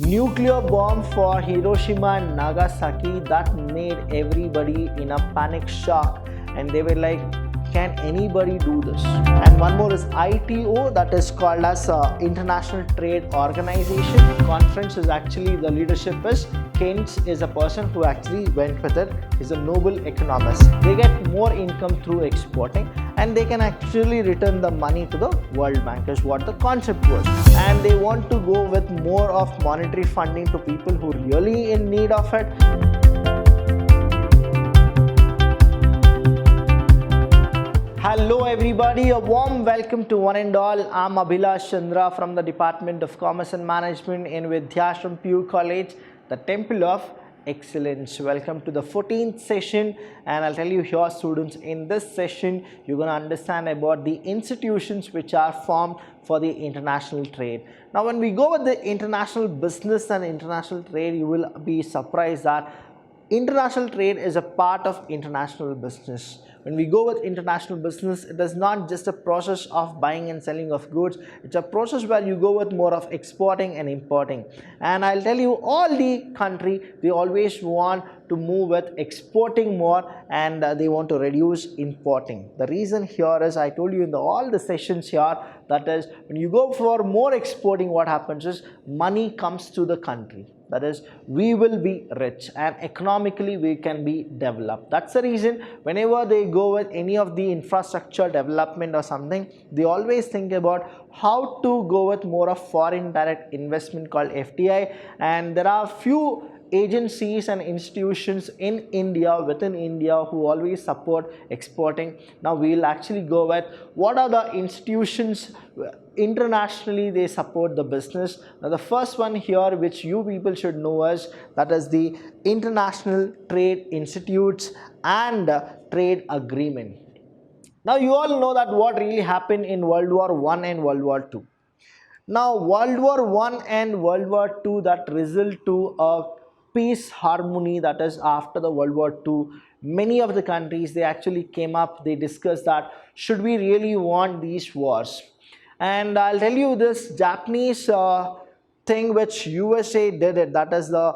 Nuclear bomb for Hiroshima and Nagasaki that made everybody in a panic shock, and they were like, can anybody do this? And one more is ITO, that is called as International Trade Organization. Conference is actually the leadership is Keynes is a person who actually went with it. He's a Nobel economist. They get more income through exporting, and they can actually return the money to the World Bank is what the concept was. And they want to go with more of monetary funding to people who really in need of it. Hello everybody, a warm welcome to one and all. I'm Abhilash Chandra from the Department of Commerce and Management in Vidhyashram PU College, the Temple of Excellence. Welcome to the 14th session, and I'll tell you here students, in this session you're going to understand about the institutions which are formed for the international trade. Now when we go with the international business and international trade, you will be surprised that international trade is a part of international business. When we go with international business, it is not just a process of buying and selling of goods. It's a process where you go with more of exporting and importing. And I'll tell you, all the country, they always want to move with exporting more, and they want to reduce importing. The reason here is, I told you in all the sessions here, that is, when you go for more exporting, what happens is money comes to the country. That is, we will be rich and economically we can be developed. That's the reason whenever they go with any of the infrastructure development or something, they always think about how to go with more of foreign direct investment called FDI. And there are few agencies and institutions in India, within India, who always support exporting. Now we will actually go with what are the institutions internationally they support the business. Now the first one here which you people should know is, that is the International Trade Institutes and Trade Agreement. Now you all know that what really happened in World War I and World War II. Now World War I and World War II, that result to a peace harmony, that is after the World War II, many of the countries, they actually came up, they discussed that should we really want these wars. And I'll tell you this Japanese thing which USA did it, that is the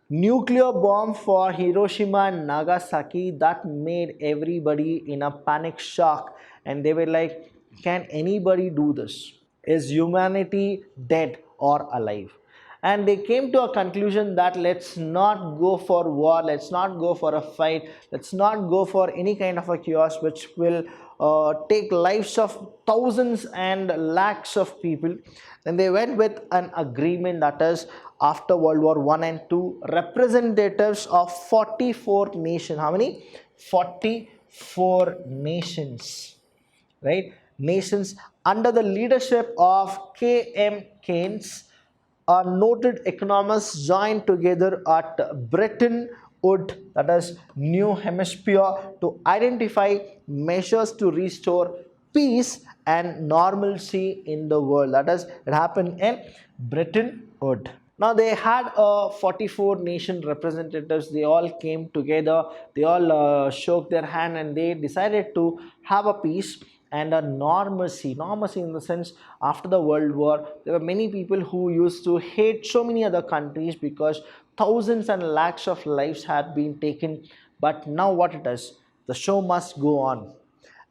nuclear bomb for Hiroshima and Nagasaki that made everybody in a panic shock, and they were like, can anybody do this? Is humanity dead or alive? And they came to a conclusion that let's not go for war, let's not go for a fight, let's not go for any kind of a chaos which will take lives of thousands and lakhs of people. Then they went with an agreement, that is, after World War I and II, representatives of 44 nations. How many? 44 nations, right? Nations under the leadership of K.M. Keynes, a noted economists, joined together at Bretton Woods, that is New Hampshire, to identify measures to restore peace and normalcy in the world. That is, it happened in Bretton Woods. Now they had 44 nation representatives. They all came together, they all shook their hand, and they decided to have a peace and a normalcy in the sense, after the World War there were many people who used to hate so many other countries because thousands and lakhs of lives had been taken. But now what it is, the show must go on,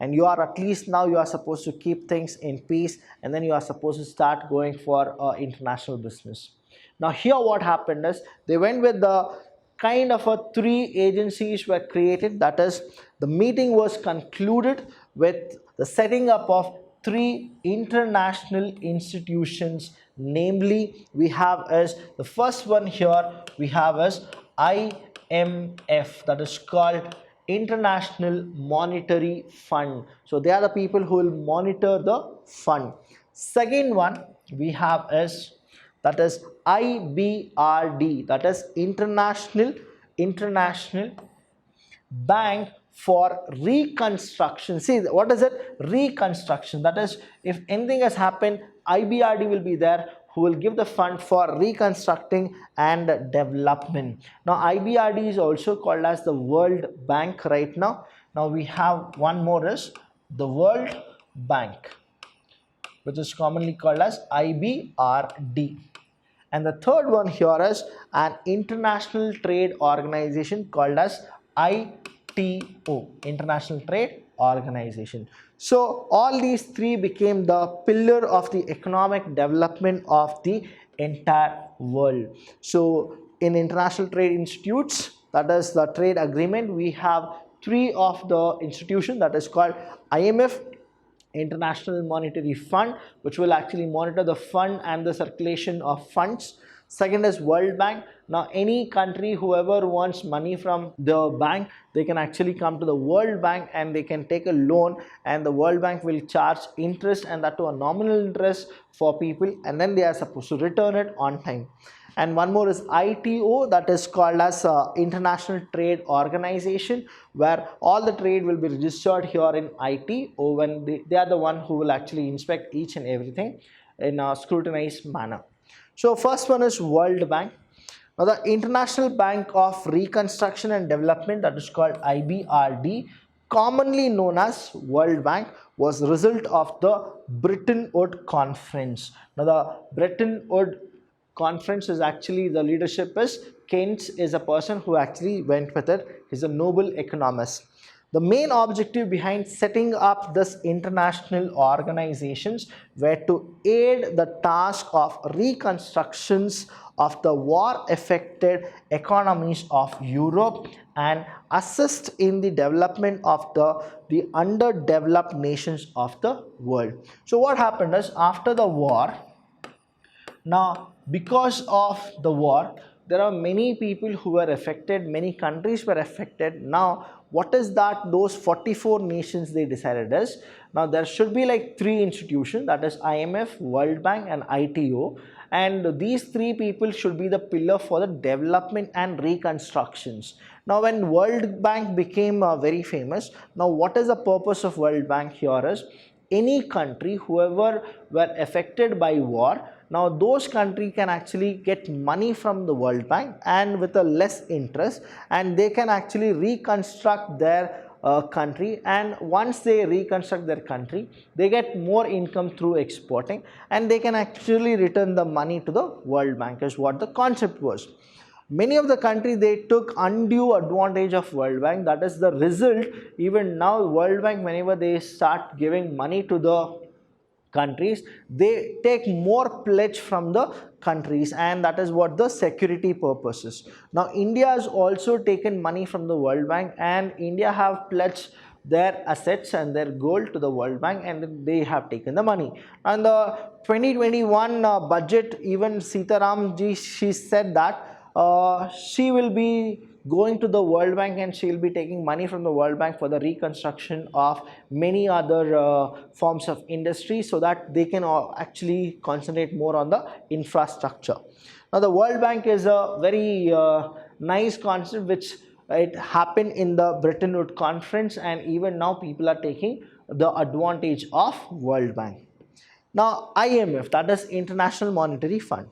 and you are, at least now you are supposed to keep things in peace, and then you are supposed to start going for international business. Now here what happened is, they went with the kind of three agencies were created. That is, the meeting was concluded with the setting up of three international institutions. Namely, we have as the first one here, we have as IMF, that is called International Monetary Fund. So they are the people who will monitor the fund. Second one we have is, that is IBRD, that is International Bank for Reconstruction. See, what is it? Reconstruction. That is, if anything has happened, IBRD will be there, who will give the fund for reconstructing and development. Now IBRD is also called as the World Bank right now. Now we have one more is the World Bank, which is commonly called as IBRD. And the third one here is an international trade organization called as ITO, International Trade Organization. So all these three became the pillar of the economic development of the entire world. So in international trade institutes, that is the trade agreement, we have three of the institution, that is called IMF, International Monetary Fund, which will actually monitor the fund and the circulation of funds. Second is World Bank. Now any country, whoever wants money from the bank, they can actually come to the World Bank and they can take a loan, and the World Bank will charge interest, and that to a nominal interest for people, and then they are supposed to return it on time. And one more is ITO, that is called as International Trade Organization, where all the trade will be registered here in ITO, when they are the one who will actually inspect each and everything in a scrutinized manner. So first one is World Bank. Now the International Bank of Reconstruction and Development, that is called IBRD, commonly known as World Bank, was the result of the Bretton Woods Conference. Now the Bretton Woods Conference is actually, the leadership is Keynes, is a person who actually went with it. He's a Nobel economist. The main objective behind setting up this international organizations were to aid the task of reconstructions of the war-affected economies of Europe and assist in the development of the underdeveloped nations of the world. So what happened is, after the war, now because of the war, there are many people who were affected, many countries were affected. Now what is that those 44 nations they decided is, now there should be like three institutions, that is IMF, World Bank and ITO, and these three people should be the pillar for the development and reconstructions. Now when World Bank became very famous, now what is the purpose of World Bank here is, any country whoever were affected by war, now those countries can actually get money from the World Bank and with a less interest, and they can actually reconstruct their country, and once they reconstruct their country, they get more income through exporting, and they can actually return the money to the World Bank, is what the concept was. Many of the countries, they took undue advantage of World Bank. That is the result. Even now World Bank, whenever they start giving money to the countries, they take more pledge from the countries, and that is what the security purpose is. Now India has also taken money from the World Bank, and India have pledged their assets and their gold to the World Bank, and they have taken the money. And the 2021 budget, even Sitaram ji, she said that she will be going to the World Bank and she will be taking money from the World Bank for the reconstruction of many other forms of industry, so that they can actually concentrate more on the infrastructure. Now the World Bank is a very nice concept which it happened in the Bretton Woods Conference, and even now people are taking the advantage of World Bank. Now IMF, that is International Monetary Fund.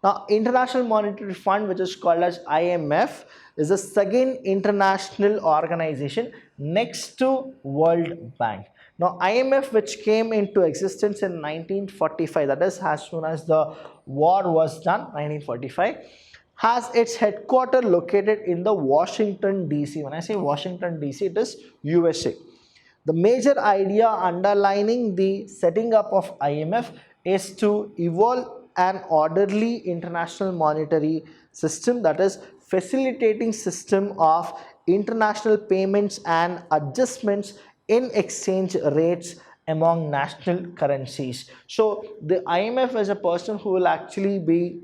Now International Monetary Fund, which is called as IMF, is the second international organization next to World Bank. Now IMF, which came into existence in 1945, that is as soon as the war was done, 1945, has its headquarters located in the Washington DC. When I say Washington DC, it is USA. The major idea underlining the setting up of IMF is to evolve an orderly international monetary system, that is facilitating system of international payments and adjustments in exchange rates among national currencies. So the IMF is a person who will actually be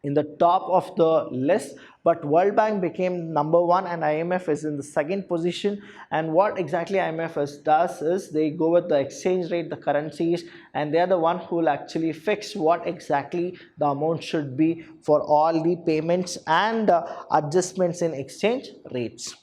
in the top of the list, but World Bank became number one and IMF is in the second position. And what exactly IMF does is they go with the exchange rate, the currencies, and they are the one who will actually fix what exactly the amount should be for all the payments and adjustments in exchange rates.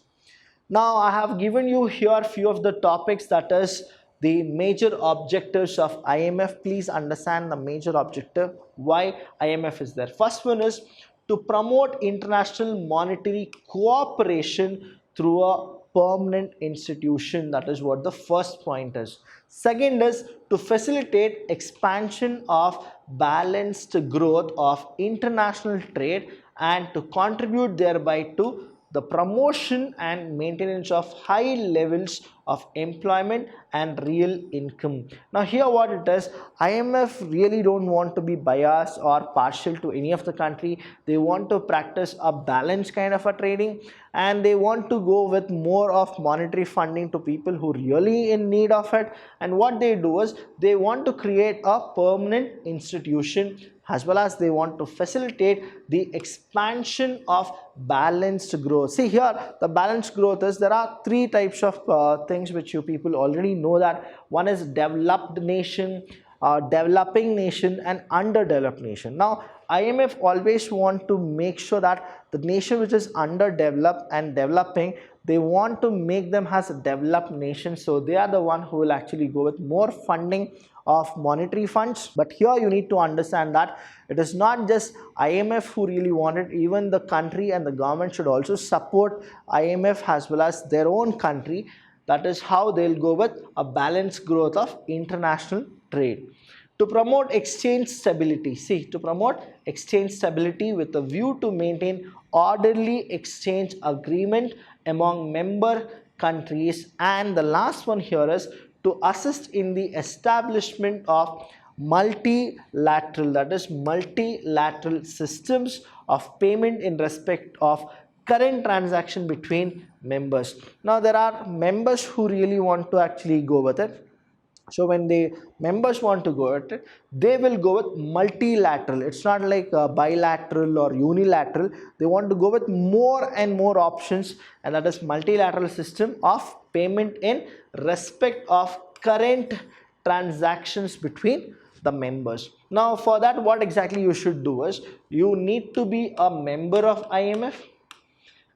Now I have given you here few of the topics, that is the major objectives of IMF. Please understand the major objective, why IMF is there. First one is to promote international monetary cooperation through a permanent institution. That is what the first point is. Second is to facilitate expansion of balanced growth of international trade and to contribute thereby to the promotion and maintenance of high levels of employment and real income. Now here what it is, IMF really don't want to be biased or partial to any of the country. They want to practice a balanced kind of a trading, and they want to go with more of monetary funding to people who really in need of it. And what they do is they want to create a permanent institution, as well as they want to facilitate the expansion of balanced growth. See here, the balanced growth is, there are three types of things which you people already know that. One is developed nation, developing nation, and underdeveloped nation. Now IMF always want to make sure that the nation which is underdeveloped and developing, they want to make them as a developed nation, so they are the one who will actually go with more funding of monetary funds. But here you need to understand that it is not just IMF who really want it, even the country and the government should also support IMF as well as their own country. That is how they'll go with a balanced growth of international trade. To promote exchange stability, see, to promote exchange stability with a view to maintain orderly exchange agreement among member countries. And the last one here is to assist in the establishment of multilateral, that is multilateral systems of payment in respect of current transaction between members. Now there are members who really want to actually go with it. So when the members want to go at it, they will go with multilateral. It's not like bilateral or unilateral. They want to go with more and more options, and that is multilateral system of payment in respect of current transactions between the members. Now for that, what exactly you should do is you need to be a member of IMF,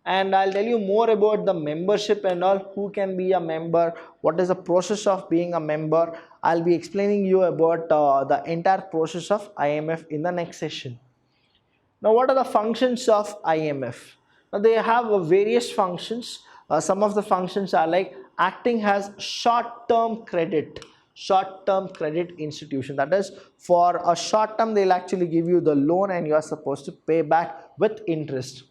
and I'll tell you more about the membership and all, who can be a member, what is the process of being a member. I'll be explaining you about the entire process of IMF in the next session. Now what are the functions of IMF? Now they have various functions. Some of the functions are like acting as short-term credit institution. That is, for a short term they'll actually give you the loan and you are supposed to pay back with interest.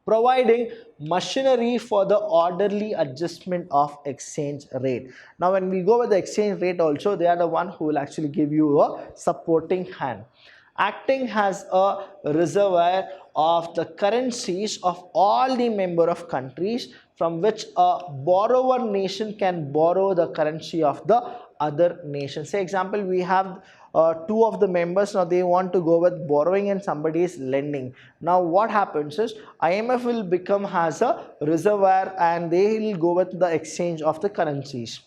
Providing machinery for the orderly adjustment of exchange rate. Now when we go with the exchange rate also, they are the one who will actually give you a supporting hand. Acting as a reservoir of the currencies of all the member of countries, from which a borrower nation can borrow the currency of the other nation. Say example, we have two of the members. Now they want to go with borrowing and somebody is lending. Now what happens is IMF will become as a reservoir and they will go with the exchange of the currencies.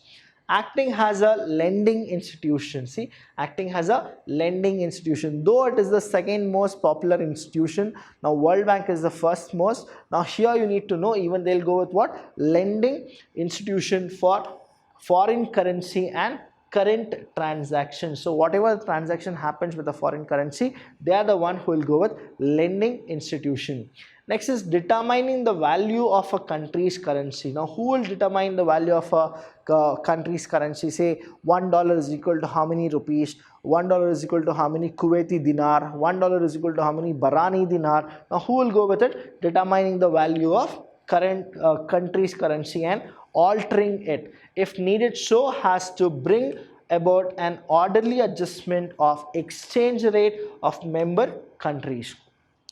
Acting as a lending institution. See, acting as a lending institution, though it is the second most popular institution. Now World Bank is the first most. Now here you need to know, even they'll go with what? Lending institution for foreign currency and current transactions. So whatever transaction happens with the foreign currency, they are the one who will go with lending institution. Next is determining the value of a country's currency. Now who will determine the value of a country's currency? Say $1 is equal to how many rupees, $1 is equal to how many Kuwaiti dinar, $1 is equal to how many Bahraini dinar. Now who will go with it? Determining the value of current country's currency and altering it if needed, so has to bring about an orderly adjustment of exchange rate of member countries.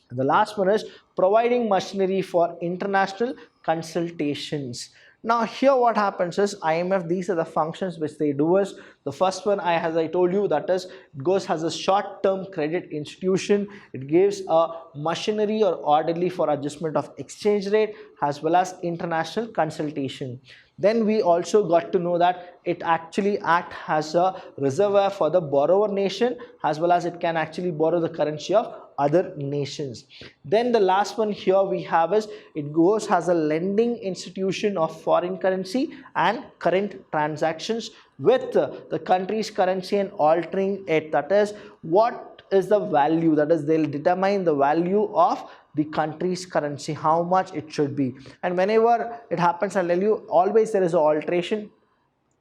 The last one is providing machinery for international consultations. Now here what happens is IMF, these are the functions which they do is, the first one, as I told you, that is, it goes as a short-term credit institution. It gives a machinery or orderly for adjustment of exchange rate as well as international consultation. Then we also got to know that it actually acts as a reservoir for the borrower nation, as well as it can actually borrow the currency of other nations. Then the last one here we have is it goes as a lending institution of foreign currency and current transactions with the country's currency and altering it. That is, what is the value, that is, they'll determine the value of the country's currency, how much it should be. And whenever it happens, I'll tell you, always there is an alteration.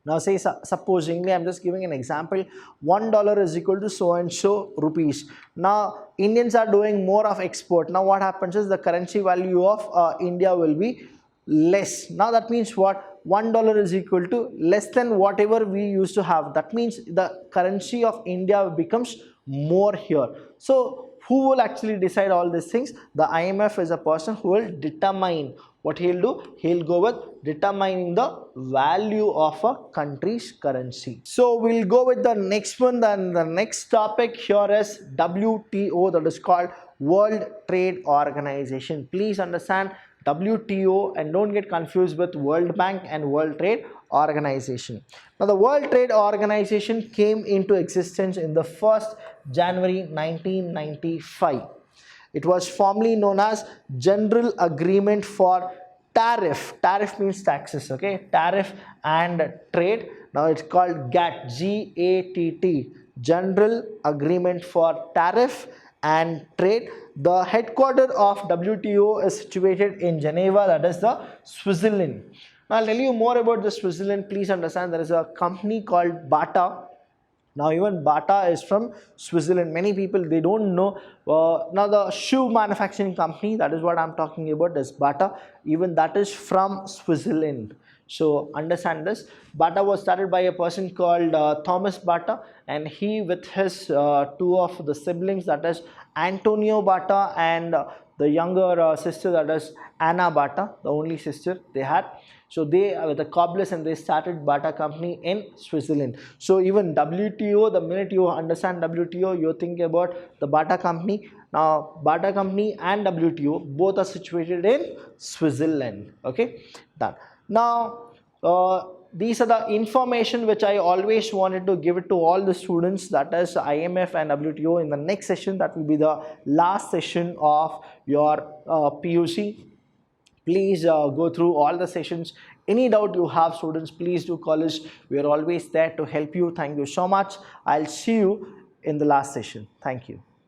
Now say supposingly, I'm just giving an example, $1 is equal to so and so rupees. Now Indians are doing more of export. Now what happens is the currency value of India will be less. Now that means what? $1 is equal to less than whatever we used to have. That means the currency of India becomes more here. So who will actually decide all these things? The IMF is a person who will determine. What he'll do? He'll go with determining the value of a country's currency. So we'll go with the next one. Then the next topic here is WTO, that is called World Trade Organization. Please understand WTO and don't get confused with World Bank and World Trade Organization. Now the World Trade Organization came into existence in the 1st January 1995. It was formerly known as General Agreement for Tariff. Tariff means taxes, okay? Tariff and Trade. Now it's called GATT, G-A-T-T, General Agreement for Tariff and Trade. The headquarters of WTO is situated in Geneva, that is the Switzerland. Now I'll tell you more about the Switzerland. Please understand there is a company called Bata. Now even Bata is from Switzerland. Many people, they don't know. Now the shoe manufacturing company, that is what I'm talking about, is Bata. Even that is from Switzerland. So understand this. Bata was started by a person called Thomas Bata, and he with his two of the siblings, that is Antonio Bata and the younger sister, that is Anna Bata, the only sister they had. So they were the cobblers and they started Bata company in Switzerland. So even WTO, the minute you understand WTO, you think about the Bata company. Now Bata company and WTO both are situated in Switzerland. Okay, done. Now these are the information which I always wanted to give it to all the students, that is IMF and WTO. In the next session, that will be the last session of your PUC. Please go through all the sessions. Any doubt you have, students, please do call us. We are always there to help you. Thank you so much. I'll see you in the last session. Thank you.